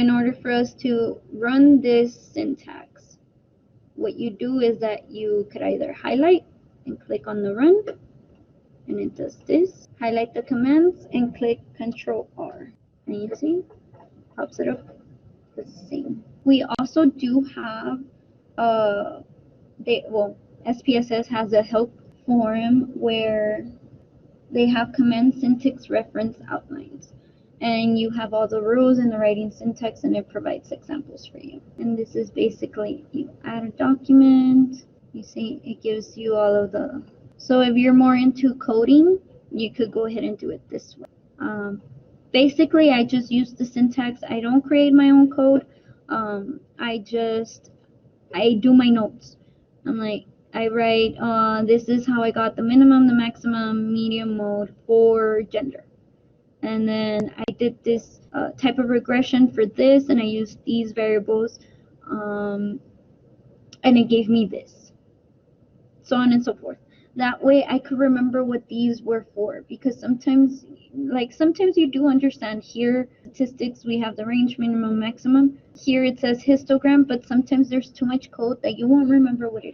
in order for us to run this syntax, what you do is that you could either highlight and click on the run, and it does this. Highlight the commands and click Control R. And you see, pops it up the same. We also do have SPSS has a help forum where they have command syntax reference outlines, and you have all the rules and the writing syntax, and it provides examples for you. And this is basically, you add a document, you see it gives you all of the, so if you're more into coding, you could go ahead and do it this way. Basically, I just use the syntax. I don't create my own code. I do my notes. I'm like, I write, this is how I got the minimum, the maximum, medium, mode for gender. And then I did this type of regression for this, and I used these variables, and it gave me this. So on and so forth. That way I could remember what these were for, because sometimes you do understand here, statistics, we have the range, minimum, maximum. Here it says histogram, but sometimes there's too much code that you won't remember what it is.